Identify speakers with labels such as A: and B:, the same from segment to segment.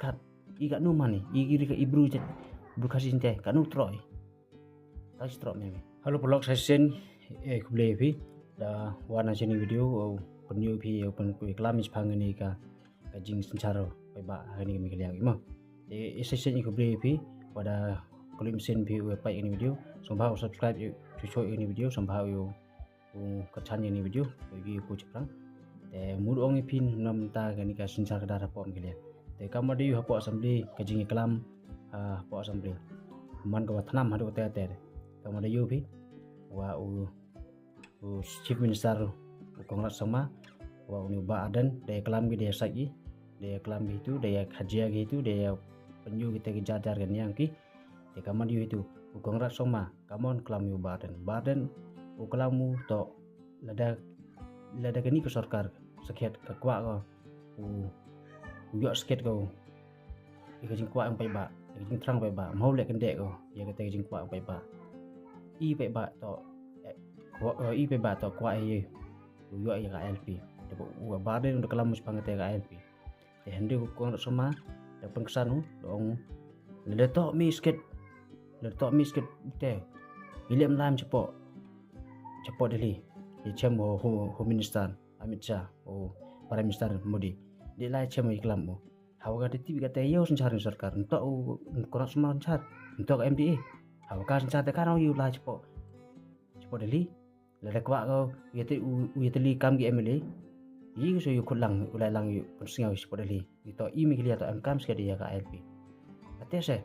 A: berkat i gak nu mani i giri ke ibru jet berkasih inte gak nu troi tahu strok meme halo blog session kuble pi da wana sini video penyu pi open klamis pangani ka jing sencaro pai ba hani kami kaliang imo session kuble pi pada kulim sen pi pai ini video sombau subscribe cuco ini video sombau yo kachan ini video bagi ku ceprang mudu ong ipin nam ta gani ka sencar kadara pom kalian kamar di hapo assembly kajing kelam hapo assembly man ka watnam hadu te kamar di pi wa chief minister kongrat sama wa uni ba adan de kelam gi de sagi de kelam itu de khajia gitu de penyu kita ke jajar kan yang ki de kamar di itu kongrat sama kamon kelam yu badan kelamu to lada gani ke sarkar sekiat ke kwa ko yo sket ko ke jing kwa ang pai ba jing trang pai ba mau le kan de ko ya ke jing kwa ang pai ba i pai ba to i pai ba to kwa ye yo ya ka LP de bo ba de untuk kelamu sepangat ya ka LP de hande ko sama de pengkesan dong le to mi sket de ilem lam cepo Delhi di chem ho minister Amit Shah para minister Modi di lai chem iklam mo hawa ka ti kata yo sencar sarkar untuk korak semua sencar untuk MDA hawa ka sencar te kan yo lai cepo Delhi la da kwa ko yete kam gi MLA yi so yo kulang ulai lang yo pensingaw cepo Delhi itu imi kili atau MKM sekali ya ka LP atese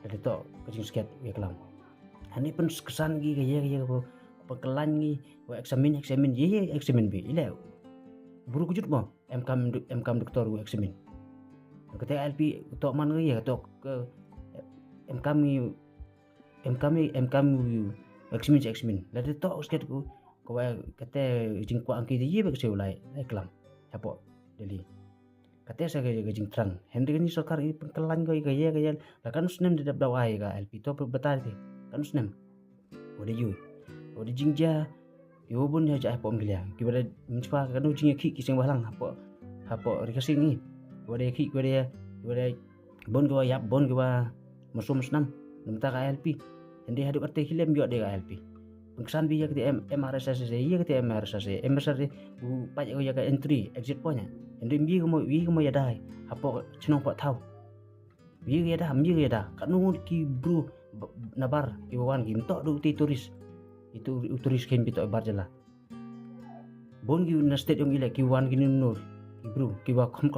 A: dari to kecing sket iklam hani pun kesan gi gaya ko pengkelan ni eksamin ye eksamin bi ile buru kujut mo MKM doktor gu eksamin kata LP tok man ya tok ke MKM eksamin la de tok sket ku ko kata jing kwa angki ye ba kse ulai eklam hapo Delhi kata sa ke jing trang henry ni sarkar i pengkelan gaya la kan usnem de dab dawai ga LP to betal ke kan usnem ode yu ode jingja yo bun ya jai pom glia kibada minfa kanu jing ki kiseng balang hapo rikasing ni ode ki ode bon go yap bon go masum snam nemta ka LP ende hadu kate hilem yo de ka LP pengsan bi ya ke MRSS ya ke MRSS bu pajak ya ka entry exit point ende bi ko mo ya dai hapo chnong pa thau bi ya da kanu ki bro nabar iwan gi to du ti turis itu turis kem bito barjala bon gi na state yung ile ki wan gi nur ki bro ki wa kham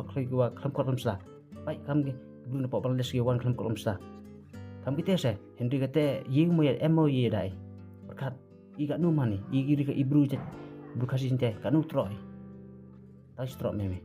A: ko sa pai kam gi bro na popal les ki wan kham ko sa kam ki tese henry kate yi mo ya mo yi dai berkat i ga nu mani i gi ke ibru jet bru kasih inte ka nu troi tahu troi meme